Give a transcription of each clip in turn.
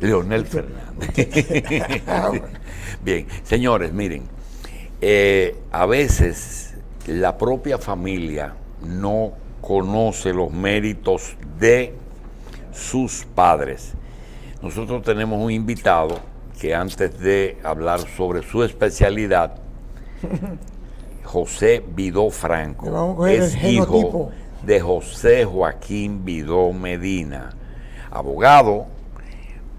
Leonel Fernández. Bien, señores, miren, a veces la propia familia no conoce los méritos de sus padres. Nosotros tenemos un invitado que antes de hablar sobre su especialidad, José Vidó Franco, es hijo de José Joaquín Vidó Medina, abogado,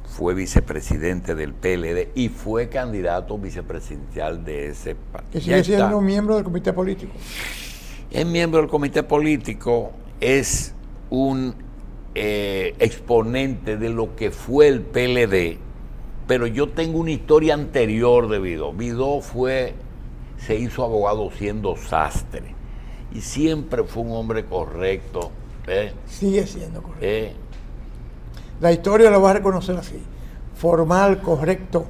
fue vicepresidente del PLD y fue candidato vicepresidencial de ese partido. ¿Y sigue siendo miembro del comité político? Es miembro del comité político, es un exponente de lo que fue el PLD, pero yo tengo una historia anterior de Vidó. Vidó se hizo abogado siendo sastre y siempre fue un hombre correcto. Sigue siendo correcto. La historia lo va a reconocer así: formal, correcto,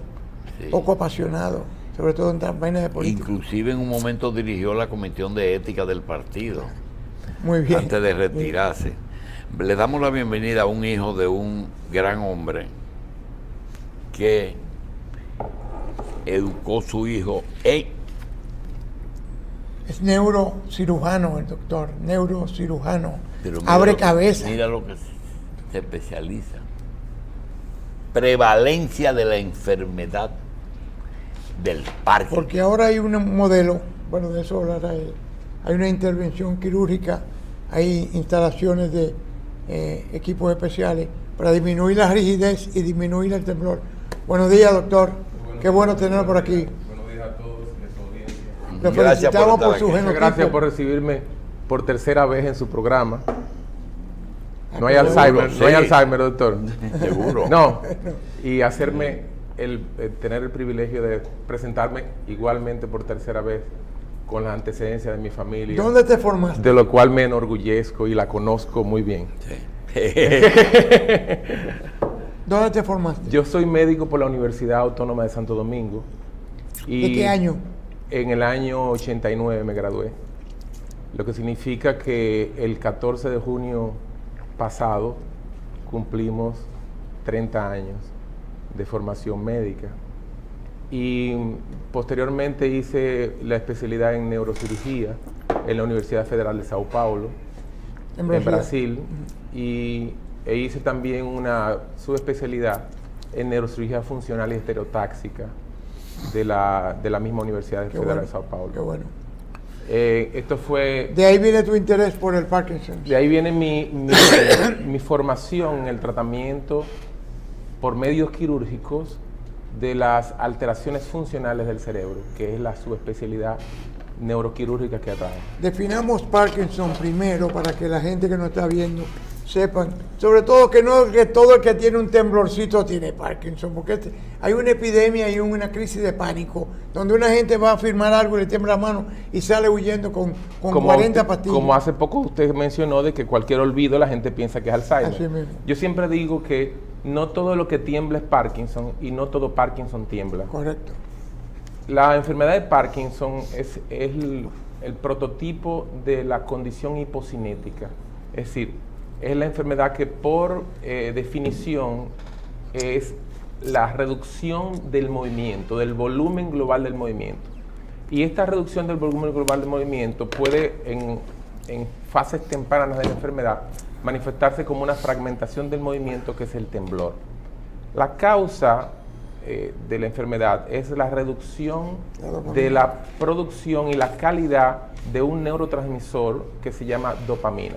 sí, poco apasionado, sobre todo en vainas de política. Inclusive en un momento dirigió la comisión de ética del partido. Muy bien. Antes de retirarse. Bien. Le damos la bienvenida a un hijo de un gran hombre que educó a su hijo en... Es neurocirujano el doctor, neurocirujano. Abre cabeza. Mira lo que se especializa. Prevalencia de la enfermedad del Parkinson. Porque ahora hay un modelo, bueno, de eso hablará él. Hay una intervención quirúrgica, hay instalaciones de equipos especiales para disminuir la rigidez y disminuir el temblor. Buenos días, doctor. Qué bueno tenerlo por aquí. Buenos días a todos de su audiencia. Lo felicitamos por su genotipo. Gracias por recibirme por tercera vez en su programa. No hay Alzheimer, sí. No hay Alzheimer, doctor. Seguro. No. Y hacerme tener el privilegio de presentarme igualmente por tercera vez con las antecedencias de mi familia. ¿Dónde te formaste? De lo cual me enorgullezco y la conozco muy bien. Sí. ¿Dónde te formaste? Yo soy médico por la Universidad Autónoma de Santo Domingo. ¿De qué año? En el año 89 me gradué. Lo que significa que el 14 de junio pasado cumplimos 30 años de formación médica. Y posteriormente hice la especialidad en neurocirugía en la Universidad Federal de Sao Paulo, en Brasil, e hice también una subespecialidad en neurocirugía funcional y estereotáxica de la misma Universidad Federal de Sao Paulo. Qué bueno. Esto fue... De ahí viene tu interés por el Parkinson. De ahí viene mi formación en el tratamiento por medios quirúrgicos de las alteraciones funcionales del cerebro, que es la subespecialidad neuroquirúrgica que atrae. Definamos Parkinson primero para que la gente que nos está viendo sepan, sobre todo que no que todo el que tiene un temblorcito tiene Parkinson, porque hay una epidemia y una crisis de pánico, donde una gente va a firmar algo y le tiembla la mano y sale huyendo con 40 pastillas. Como hace poco usted mencionó de que cualquier olvido la gente piensa que es Alzheimer. Así mismo. Yo siempre digo que no todo lo que tiembla es Parkinson y no todo Parkinson tiembla. Correcto. La enfermedad de Parkinson es el prototipo de la condición hipocinética, es decir, es la enfermedad que por definición es la reducción del movimiento, del volumen global del movimiento. Y esta reducción del volumen global del movimiento puede en fases tempranas de la enfermedad manifestarse como una fragmentación del movimiento, que es el temblor. La causa de la enfermedad es la reducción de la producción y la calidad de un neurotransmisor que se llama dopamina.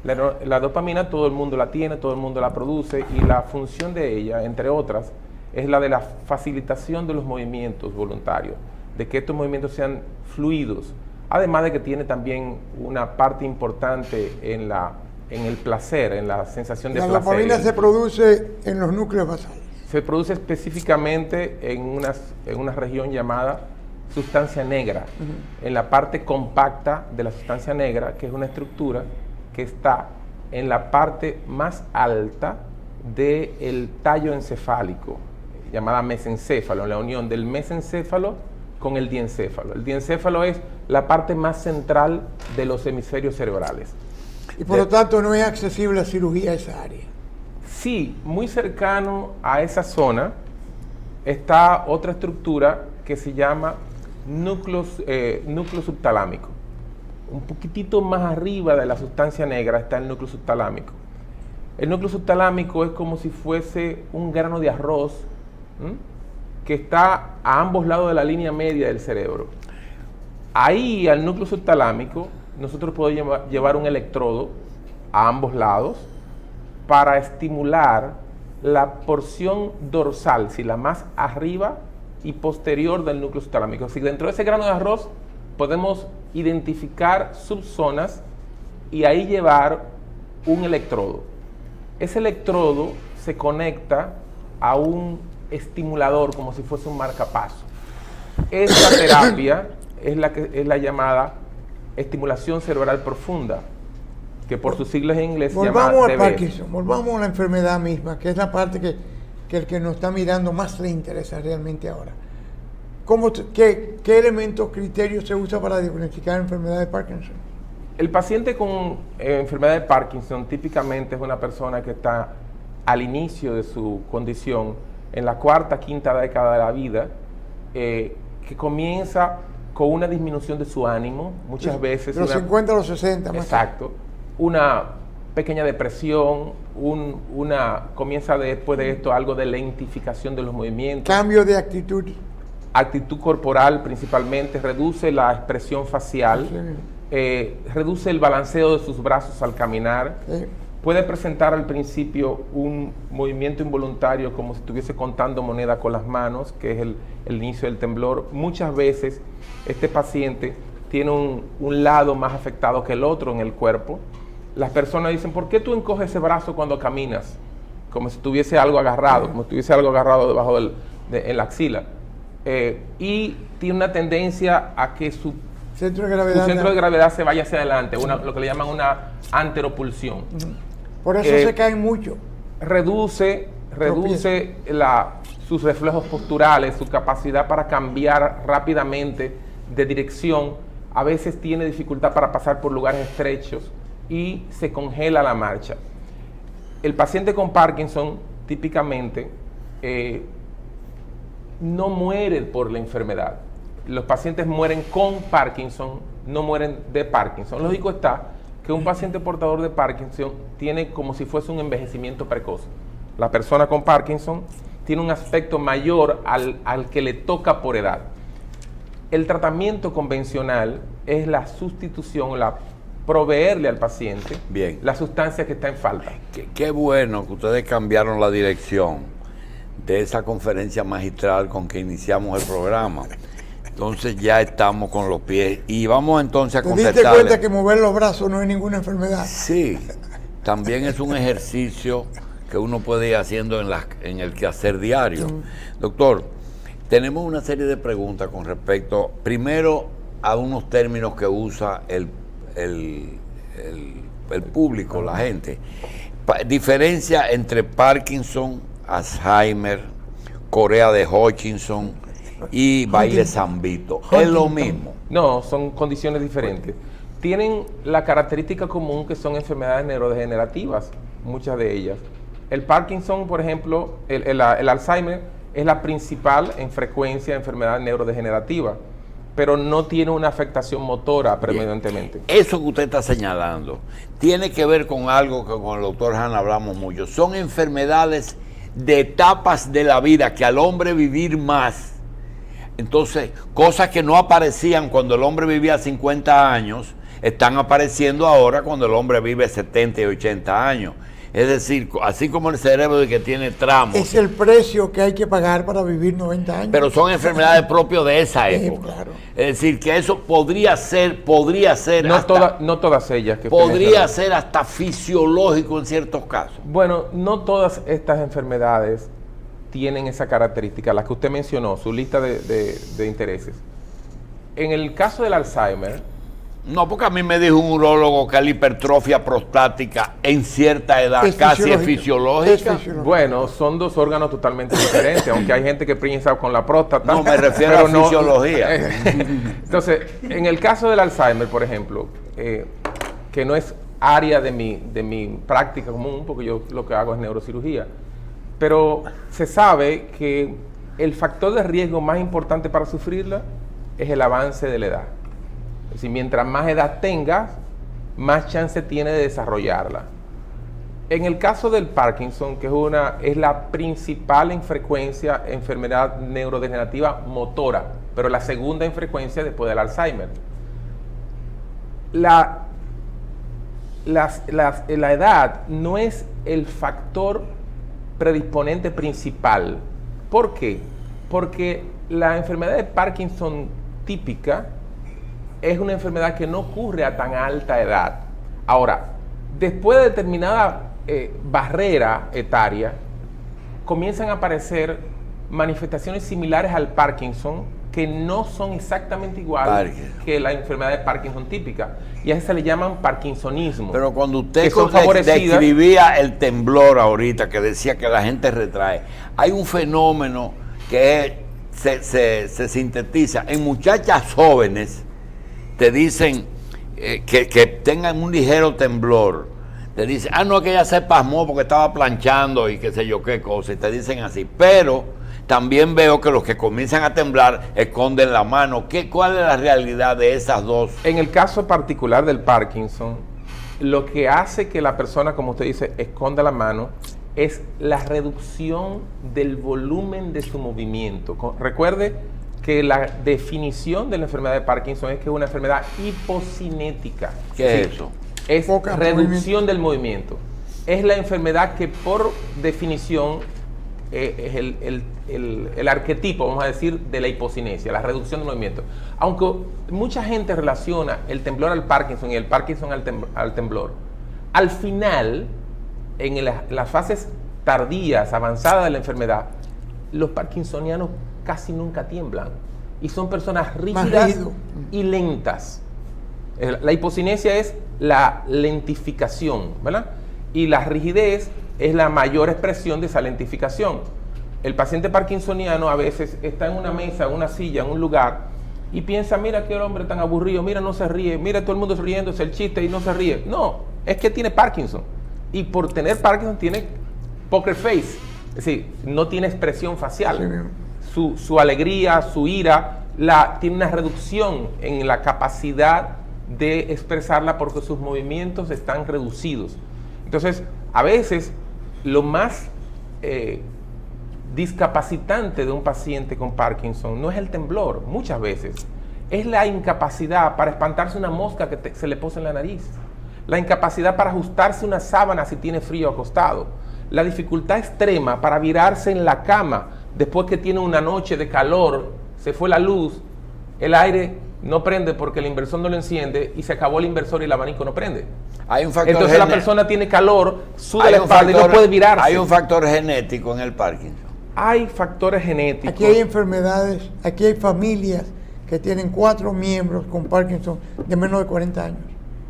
La dopamina todo el mundo la tiene, todo el mundo la produce, y la función de ella, entre otras, es la de la facilitación de los movimientos voluntarios, de que estos movimientos sean fluidos, además de que tiene también una parte importante en el placer, en la sensación de placer. La dopamina se produce en los núcleos basales. Se produce específicamente en una región llamada sustancia negra, en la parte compacta de la sustancia negra, que es una estructura que está en la parte más alta del tallo encefálico, llamada mesencéfalo, en la unión del mesencéfalo con el diencéfalo. El diencéfalo es la parte más central de los hemisferios cerebrales. Y por lo tanto no es accesible a cirugía esa área. Sí, muy cercano a esa zona está otra estructura que se llama núcleo subtalámico. Un poquitito más arriba de la sustancia negra está el núcleo subtalámico. El núcleo subtalámico es como si fuese un grano de arroz, que está a ambos lados de la línea media del cerebro. Ahí, al núcleo subtalámico, nosotros podemos llevar un electrodo a ambos lados para estimular la porción dorsal, si la más arriba y posterior del núcleo subtalámico. Si dentro de ese grano de arroz podemos identificar subzonas y ahí llevar un electrodo. Ese electrodo se conecta a un estimulador como si fuese un marcapaso. Esta terapia es la llamada estimulación cerebral profunda, que por sus siglas en inglés se llama Volvamos al DBS. Parkinson, volvamos a la enfermedad misma, que es la parte que el que nos está mirando más le interesa realmente ahora. ¿Qué elementos, criterios se usa para diagnosticar enfermedad de Parkinson? El paciente con enfermedad de Parkinson típicamente es una persona que está al inicio de su condición, en la cuarta, quinta década de la vida, que comienza con una disminución de su ánimo, muchas veces. De los 50 a los 60. Más exacto. Una pequeña depresión, comienza después de esto algo de lentificación de los movimientos. Cambio de actitud. Actitud corporal principalmente, reduce la expresión facial, reduce el balanceo de sus brazos al caminar. Sí. Puede presentar al principio un movimiento involuntario como si estuviese contando moneda con las manos, que es el inicio del temblor. Muchas veces este paciente tiene un lado más afectado que el otro en el cuerpo. Las personas dicen, ¿por qué tú encoges ese brazo cuando caminas? Como si tuviese algo agarrado, como si tuviese algo agarrado debajo en la axila. Y tiene una tendencia a que su centro de gravedad se vaya hacia adelante, lo que le llaman una anteropulsión. Por eso se caen mucho. Reduce sus reflejos posturales, su capacidad para cambiar rápidamente de dirección. A veces tiene dificultad para pasar por lugares estrechos y se congela la marcha. El paciente con Parkinson típicamente no muere por la enfermedad. Los pacientes mueren con Parkinson, no mueren de Parkinson. Lógico está que un paciente portador de Parkinson tiene como si fuese un envejecimiento precoz. La persona con Parkinson tiene un aspecto mayor al que le toca por edad. El tratamiento convencional es la sustitución, proveerle al paciente la sustancia que está en falta. Qué bueno que ustedes cambiaron la dirección de esa conferencia magistral con que iniciamos el programa. Entonces ya estamos con los pies y vamos entonces a concertarle. ¿Te diste cuenta que mover los brazos no es ninguna enfermedad? Sí, también es un ejercicio que uno puede ir haciendo en el quehacer diario. Doctor, tenemos una serie de preguntas con respecto, primero, a unos términos que usa el público, la gente. Diferencia entre Parkinson, Alzheimer, Corea de Hutchinson y baile zambito. ¿Es lo mismo? No, son condiciones diferentes. Tienen la característica común que son enfermedades neurodegenerativas, muchas de ellas. El Parkinson, por ejemplo, el Alzheimer es la principal en frecuencia de enfermedad neurodegenerativa, pero no tiene una afectación motora predominantemente. Eso que usted está señalando tiene que ver con algo que con el doctor Han hablamos mucho. Son enfermedades de etapas de la vida, que al hombre vivir más. Entonces, cosas que no aparecían cuando el hombre vivía 50 años, están apareciendo ahora cuando el hombre vive 70 y 80 años. Es decir, así como el cerebro de que tiene tramos. Es el precio que hay que pagar para vivir 90 años. Pero son enfermedades propias de esa época. Claro. Es decir, que eso podría ser no todas ellas. Podría ser hasta fisiológico en ciertos casos. Bueno, no todas estas enfermedades tienen esa característica, las que usted mencionó, su lista de intereses. En el caso del Alzheimer... No, porque a mí me dijo un urólogo que la hipertrofia prostática en cierta edad casi es fisiológica. Bueno, son dos órganos totalmente diferentes, aunque hay gente que piensa con la próstata. No, me refiero a fisiología. Entonces, en el caso del Alzheimer, por ejemplo, que no es área de mi práctica común, porque yo lo que hago es neurocirugía. Pero se sabe que el factor de riesgo más importante para sufrirla es el avance de la edad. Es decir, mientras más edad tengas, más chance tiene de desarrollarla. En el caso del Parkinson, que es la principal en frecuencia enfermedad neurodegenerativa motora, pero la segunda en frecuencia después del Alzheimer. La edad no es el factor predisponente principal. ¿Por qué? Porque la enfermedad de Parkinson típica es una enfermedad que no ocurre a tan alta edad. Ahora, después de determinada barrera etaria, comienzan a aparecer manifestaciones similares al Parkinson que no son exactamente iguales que la enfermedad de Parkinson típica. Y a eso se le llaman parkinsonismo. Pero cuando usted describía el temblor ahorita, que decía que la gente retrae, hay un fenómeno que se sintetiza en muchachas jóvenes. Te dicen que tengan un ligero temblor. Te dicen, no, que ella se pasmó porque estaba planchando y qué sé yo qué cosa. Y te dicen así. Pero también veo que los que comienzan a temblar esconden la mano. ¿Cuál es la realidad de esas dos? En el caso particular del Parkinson, lo que hace que la persona, como usted dice, esconda la mano, es la reducción del volumen de su movimiento. Recuerde que la definición de la enfermedad de Parkinson es que es una enfermedad hipocinética. ¿Qué es eso? Es reducción del movimiento. Es la enfermedad que por definición es el arquetipo, vamos a decir, de la hipocinesia, la reducción del movimiento. Aunque mucha gente relaciona el temblor al Parkinson y el Parkinson al temblor, al final, en las fases tardías, avanzadas de la enfermedad, los parkinsonianos casi nunca tiemblan y son personas rígidas y lentas. La hipocinesia es la lentificación, ¿verdad? Y la rigidez es la mayor expresión de esa lentificación. El paciente parkinsoniano a veces está en una mesa, en una silla, en un lugar y piensa, mira qué hombre tan aburrido, mira no se ríe, mira todo el mundo riéndose el chiste y no se ríe. No, es que tiene Parkinson. Y por tener Parkinson tiene poker face, es decir, no tiene expresión facial. Su alegría, su ira, tiene una reducción en la capacidad de expresarla porque sus movimientos están reducidos. Entonces, a veces, lo más discapacitante de un paciente con Parkinson no es el temblor, muchas veces, es la incapacidad para espantarse una mosca que se le posa en la nariz, la incapacidad para ajustarse una sábana si tiene frío acostado, la dificultad extrema para virarse en la cama después que tiene una noche de calor, se fue la luz, el aire no prende porque el inversor no lo enciende y se acabó el inversor y el abanico no prende. Hay un factor Entonces la persona tiene calor, suda la espalda y no puede virarse. Hay un factor genético en el Parkinson. Hay factores genéticos. Aquí hay enfermedades, aquí hay familias que tienen 4 miembros con Parkinson de menos de 40 años.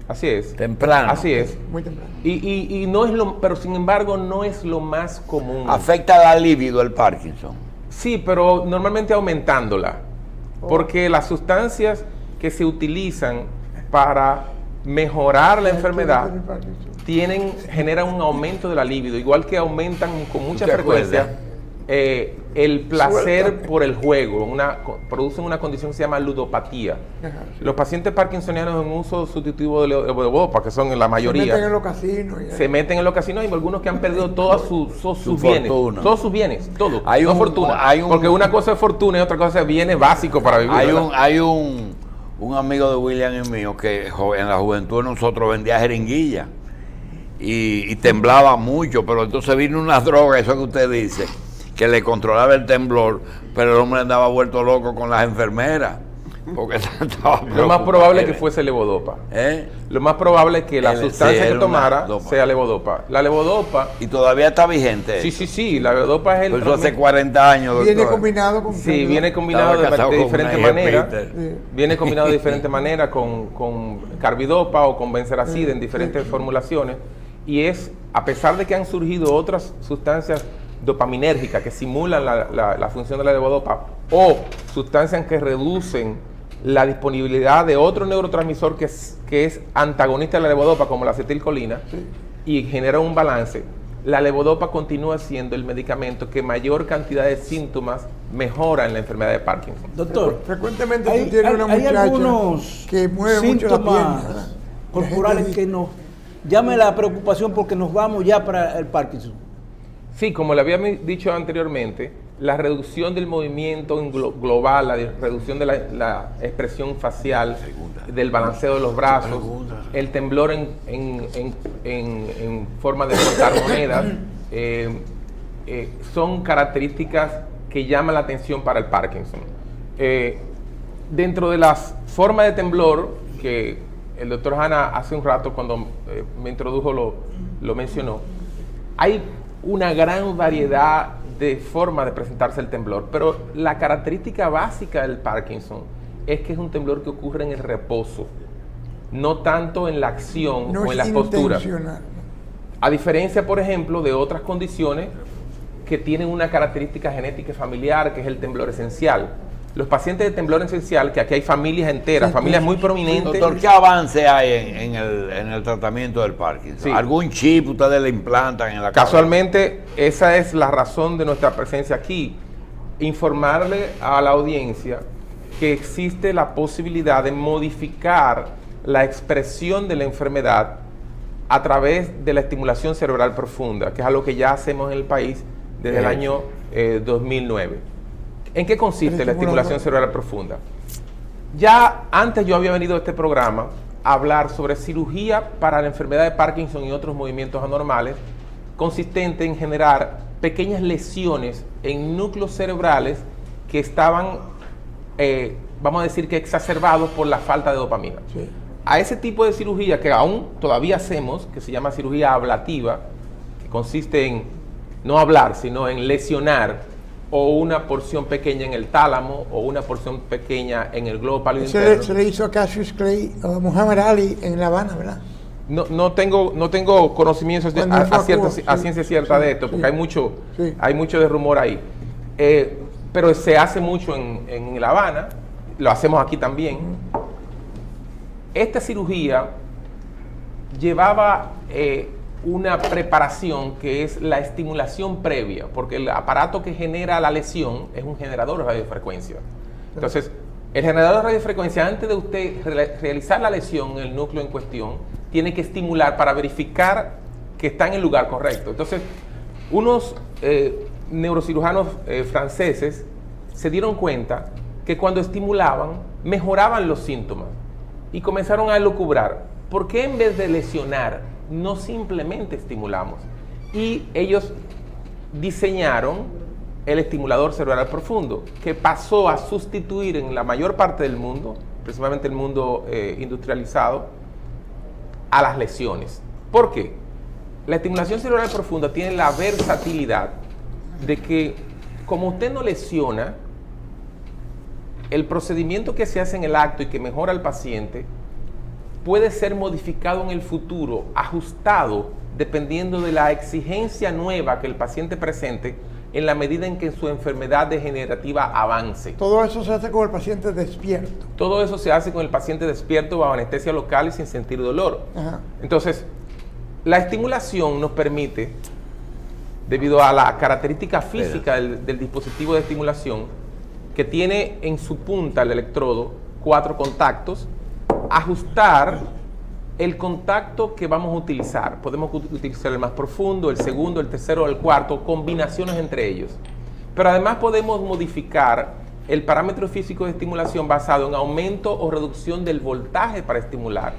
Así es. Temprano. Así es. Muy temprano. Y no es pero sin embargo no es lo más común. ¿Afecta la libido el Parkinson? Sí, pero normalmente aumentándola. Porque las sustancias que se utilizan para mejorar la enfermedad generan un aumento de la libido, igual que aumentan con mucha frecuencia el placer por el juego, producen una condición que se llama ludopatía. Ajá, sí. Los pacientes parkinsonianos en uso sustitutivo de levodopa, que son en la mayoría, se meten en los casinos. Se meten en los casinos. Hay algunos que han perdido todos sus bienes. Todos sus bienes, todo. No fortuna. Porque una cosa es fortuna y otra cosa es bienes básicos para vivir. Hay un amigo de William y mío que en la juventud de nosotros vendía jeringuilla y temblaba mucho, pero entonces vino una droga, eso que usted dice, que le controlaba el temblor, pero el hombre andaba vuelto loco con las enfermeras. Porque estaba lo más probable es que fuese levodopa. Lo más probable es que la sustancia que tomara sea levodopa. La levodopa... ¿Y todavía está vigente? Sí. La levodopa es el... Eso hace 40 años, doctor. Viene combinado con... Sí, viene combinado de diferentes maneras. Viene combinado de diferentes maneras con carbidopa o con benseracida en diferentes formulaciones. Y es, a pesar de que han surgido otras sustancias dopaminérgicas que simulan la función de la levodopa o sustancias que reducen la disponibilidad de otro neurotransmisor que es antagonista de la levodopa, como la acetilcolina, y genera un balance. La levodopa continúa siendo el medicamento que mayor cantidad de síntomas mejora en la enfermedad de Parkinson. Doctor, frecuentemente tú tienes una muchacha que mueve mucho la pierna corporales que nos llame la preocupación porque nos vamos ya para el Parkinson. Sí, como le había dicho anteriormente, la reducción del movimiento global, la reducción de la expresión facial, del balanceo de los brazos, el temblor en forma de cortar monedas, son características que llaman la atención para el Parkinson. Dentro de las formas de temblor, que el doctor Hanna hace un rato cuando me introdujo lo mencionó, hay una gran variedad de formas de presentarse el temblor, pero la característica básica del Parkinson es que es un temblor que ocurre en el reposo, no tanto en la acción o en las posturas. A diferencia, por ejemplo, de otras condiciones que tienen una característica genética y familiar, que es el temblor esencial. Los pacientes de temblor esencial, que aquí hay familias enteras, familias muy prominentes. Doctor, ¿qué avance hay en el tratamiento del Parkinson? Sí. ¿Algún chip ustedes le implantan en la cabeza? Casualmente, esa es la razón de nuestra presencia aquí. Informarle a la audiencia que existe la posibilidad de modificar la expresión de la enfermedad a través de la estimulación cerebral profunda, que es algo que ya hacemos en el país desde el año 2009. ¿En qué consiste la estimulación cerebral profunda? Ya antes yo había venido a este programa a hablar sobre cirugía para la enfermedad de Parkinson y otros movimientos anormales, consistente en generar pequeñas lesiones en núcleos cerebrales que estaban, vamos a decir que exacerbados por la falta de dopamina. Sí. A ese tipo de cirugía que aún todavía hacemos, que se llama cirugía ablativa, que consiste en no hablar, sino en lesionar o una porción pequeña en el tálamo o una porción pequeña en el globo pálido interno. Se le hizo a Cassius Clay, a Muhammad Ali en La Habana, ¿verdad? No tengo conocimientos a ciencia cierta de esto, porque hay mucho de rumor ahí. Pero se hace mucho en La Habana, lo hacemos aquí también. Esta cirugía llevaba una preparación que es la estimulación previa, porque el aparato que genera la lesión es un generador de radiofrecuencia. Entonces, el generador de radiofrecuencia, antes de usted realizar la lesión en el núcleo en cuestión, tiene que estimular para verificar que está en el lugar correcto. Entonces, unos neurocirujanos franceses se dieron cuenta que cuando estimulaban, mejoraban los síntomas y comenzaron a elucubrar. ¿Por qué en vez de lesionar no simplemente estimulamos? Y ellos diseñaron el estimulador cerebral profundo, que pasó a sustituir en la mayor parte del mundo, principalmente el mundo industrializado, a las lesiones. ¿Por qué? La estimulación cerebral profunda tiene la versatilidad de que, como usted no lesiona, el procedimiento que se hace en el acto y que mejora al paciente puede ser modificado en el futuro, ajustado, dependiendo de la exigencia nueva que el paciente presente en la medida en que su enfermedad degenerativa avance. Todo eso se hace con el paciente despierto. Todo eso se hace con el paciente despierto, bajo anestesia local y sin sentir dolor. Ajá. Entonces, la estimulación nos permite, debido a la característica física del dispositivo de estimulación, que tiene en su punta el electrodo 4 contactos, ajustar el contacto que vamos a utilizar. Podemos utilizar el más profundo, el segundo, el tercero, el cuarto, combinaciones entre ellos. Pero además podemos modificar el parámetro físico de estimulación basado en aumento o reducción del voltaje para estimular.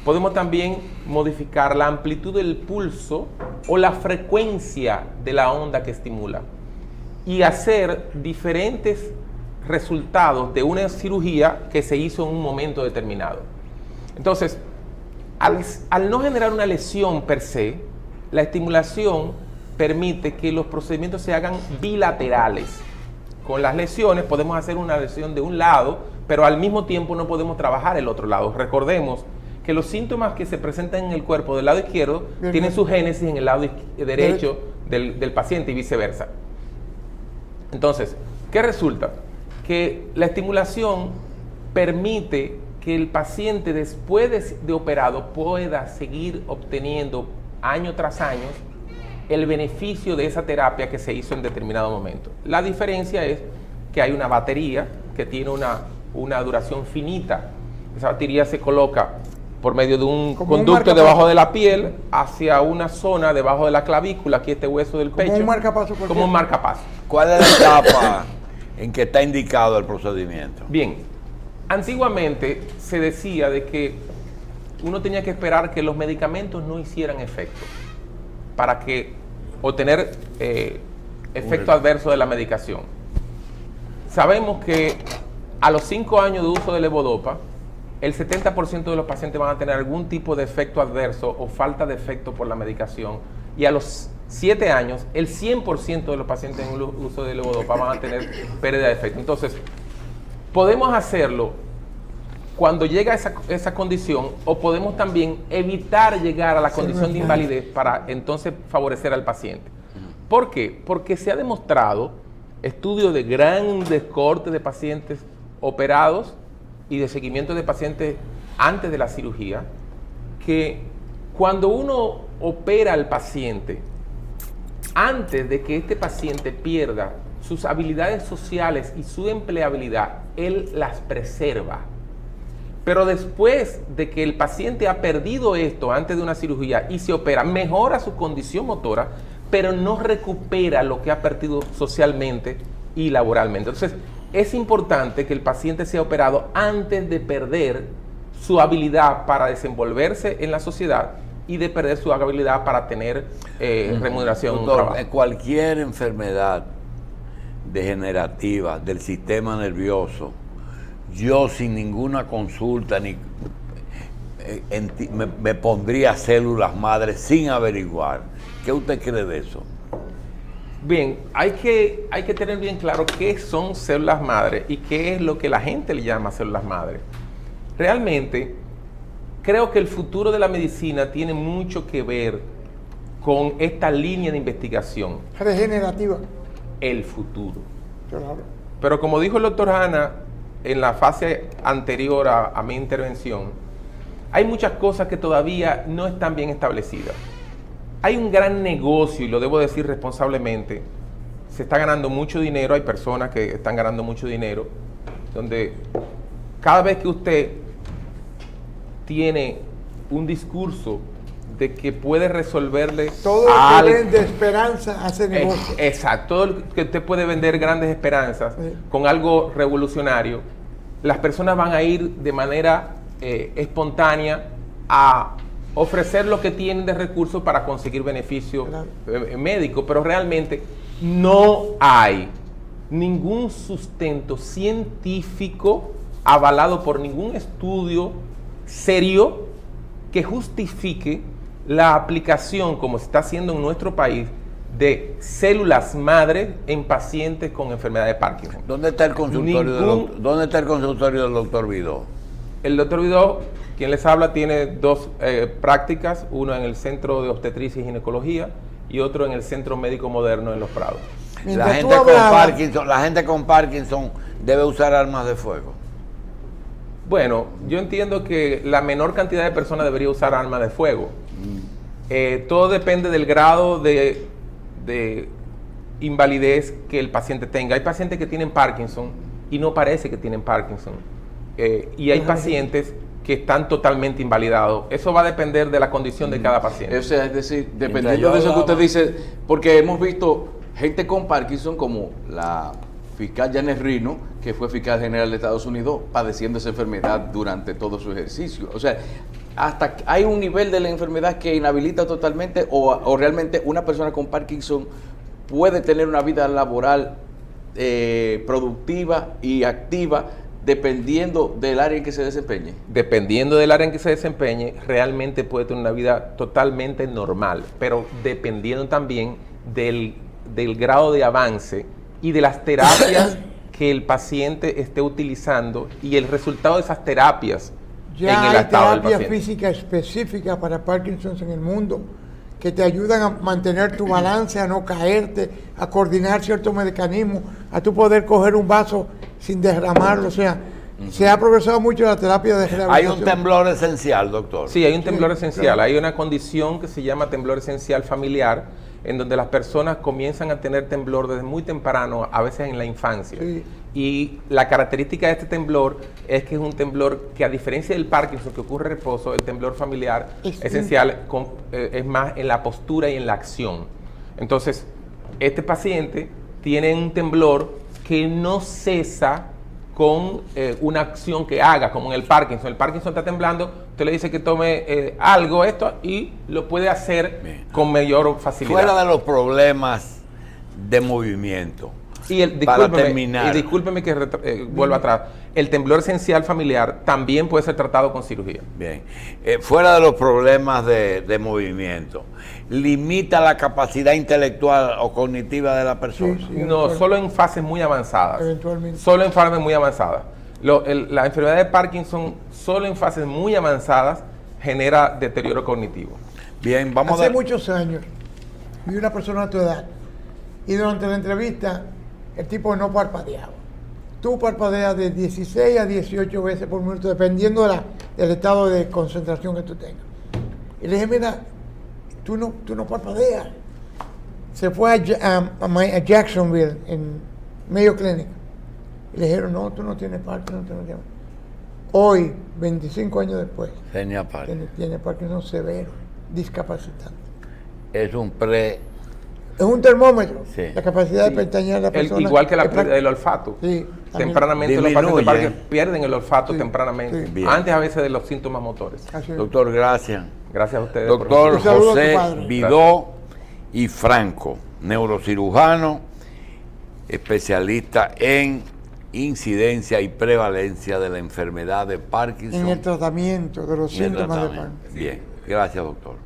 Podemos también modificar la amplitud del pulso o la frecuencia de la onda que estimula y hacer diferentes resultados de una cirugía que se hizo en un momento determinado. Entonces, al no generar una lesión per se, la estimulación permite que los procedimientos se hagan bilaterales. Con las lesiones podemos hacer una lesión de un lado, pero al mismo tiempo no podemos trabajar el otro lado. Recordemos que los síntomas que se presentan en el cuerpo del lado izquierdo tienen su génesis en el lado derecho del paciente y viceversa. Entonces, ¿qué resulta? Que la estimulación permite que el paciente después de operado pueda seguir obteniendo año tras año el beneficio de esa terapia que se hizo en determinado momento. La diferencia es que hay una batería que tiene una duración finita. Esa batería se coloca por medio de un conducto debajo de la piel hacia una zona debajo de la clavícula, aquí este hueso del pecho. Como un marcapaso. Como un marcapaso. ¿Cuál es la etapa en que está indicado el procedimiento? Bien, antiguamente se decía de que uno tenía que esperar que los medicamentos no hicieran efecto para que obtener efecto adverso de la medicación. Sabemos que a los 5 años de uso de levodopa, el 70% de los pacientes van a tener algún tipo de efecto adverso o falta de efecto por la medicación, y a los 7 años, el 100% de los pacientes en el uso de levodopa van a tener pérdida de efecto. Entonces, podemos hacerlo cuando llega esa condición, o podemos también evitar llegar a la condición de invalidez para entonces favorecer al paciente. ¿Por qué? Porque se ha demostrado, estudios de grandes cohortes de pacientes operados y de seguimiento de pacientes antes de la cirugía, que cuando uno opera al paciente, antes de que este paciente pierda sus habilidades sociales y su empleabilidad, él las preserva. Pero después de que el paciente ha perdido esto antes de una cirugía y se opera, mejora su condición motora, pero no recupera lo que ha perdido socialmente y laboralmente. Entonces, es importante que el paciente sea operado antes de perder su habilidad para desenvolverse en la sociedad y de perder su habilidad para tener remuneración. Doctor, cualquier enfermedad degenerativa del sistema nervioso, yo sin ninguna consulta me pondría células madres sin averiguar. ¿Qué usted cree de eso? Bien, hay que tener bien claro qué son células madre y qué es lo que la gente le llama células madre. Realmente, creo que el futuro de la medicina tiene mucho que ver con esta línea de investigación. Regenerativa. El futuro. Claro. Pero como dijo el doctor Hanna en la fase anterior a mi intervención, hay muchas cosas que todavía no están bien establecidas. Hay un gran negocio, y lo debo decir responsablemente, se está ganando mucho dinero, hay personas que están ganando mucho dinero, donde cada vez que usted tiene un discurso de que puede resolverle todo lo que vende esperanza hace negocio. Exacto, todo lo que usted puede vender grandes esperanzas con algo revolucionario, las personas van a ir de manera espontánea a ofrecer lo que tienen de recursos para conseguir beneficio médico, pero realmente no hay ningún sustento científico avalado por ningún estudio serio que justifique la aplicación, como se está haciendo en nuestro país, de células madre en pacientes con enfermedad de Parkinson. ¿Dónde está el consultorio, ¿dónde está el consultorio del doctor Vidó? El doctor Vidó, quien les habla, tiene dos prácticas, uno en el Centro de Obstetricia y Ginecología y otro en el Centro Médico Moderno en Los Prados. La gente con Parkinson debe usar armas de fuego. Bueno, yo entiendo que la menor cantidad de personas debería usar armas de fuego. Todo depende del grado de invalidez que el paciente tenga. Hay pacientes que tienen Parkinson y no parece que tienen Parkinson. Y hay pacientes que están totalmente invalidados. Eso va a depender de la condición de cada paciente. O sea, es decir, dependiendo de eso que usted dice, porque hemos visto gente con Parkinson como la fiscal Janet Reno, que fue fiscal general de Estados Unidos, padeciendo esa enfermedad durante todo su ejercicio. O sea, hasta hay un nivel de la enfermedad que inhabilita totalmente, o realmente una persona con Parkinson puede tener una vida laboral productiva y activa, dependiendo del área en que se desempeñe. Dependiendo del área en que se desempeñe, realmente puede tener una vida totalmente normal, pero dependiendo también del grado de avance y de las terapias que el paciente esté utilizando y el resultado de esas terapias ya en el estado del paciente. Ya hay terapia física específica para Parkinson en el mundo que te ayudan a mantener tu balance, a no caerte, a coordinar ciertos mecanismos, a tú poder coger un vaso sin derramarlo. O sea, Se ha progresado mucho la terapia de rehabilitación. Hay un temblor esencial, doctor. Sí, hay un temblor esencial. claro. Hay una condición que se llama temblor esencial familiar, en donde las personas comienzan a tener temblor desde muy temprano, a veces en la infancia. Sí. Y la característica de este temblor es que es un temblor que, a diferencia del Parkinson, que ocurre en reposo, el temblor familiar esencial es más en la postura y en la acción. Entonces, este paciente tiene un temblor que no cesa con una acción que haga, como en el Parkinson. El Parkinson está temblando, usted le dice que tome algo, esto, y lo puede hacer con mayor facilidad. Fuera de los problemas de movimiento. Y para terminar. discúlpeme que vuelva atrás. El temblor esencial familiar también puede ser tratado con cirugía. Bien. Fuera de los problemas de movimiento, ¿limita la capacidad intelectual o cognitiva de la persona? Sí, No, solo en fases muy avanzadas. Eventualmente. Solo en fases muy avanzadas. La enfermedad de Parkinson, solo en fases muy avanzadas, genera deterioro cognitivo. Bien, vamos Hace muchos años vi una persona a tu edad y durante la entrevista el tipo no parpadeaba. Tú parpadeas de 16 a 18 veces por minuto, dependiendo del estado de concentración que tú tengas. Y le dije, mira, tú no parpadeas. Se fue a Jacksonville, en Mayo Clinic. Y le dijeron, no, tú no tienes Parkinson, tú no tienes. Hoy, 25 años después, Tenía Parkinson. tiene Parkinson severo, discapacitante. Es un Es un termómetro, Sí. la capacidad de pestañear a la persona. Igual que la pérdida del olfato. Sí, también. Tempranamente los Disminuye. pacientes de Parkinson pierden el olfato Sí, tempranamente. sí. Bien. Antes a veces de los síntomas motores. Así es. Doctor, gracias. Gracias a ustedes. por Doctor Un saludo a tu José padre. Vidó y Franco, neurocirujano, especialista en incidencia y prevalencia de la enfermedad de Parkinson. En el tratamiento de los y el síntomas de tratamiento. Parkinson. Bien, gracias, doctor.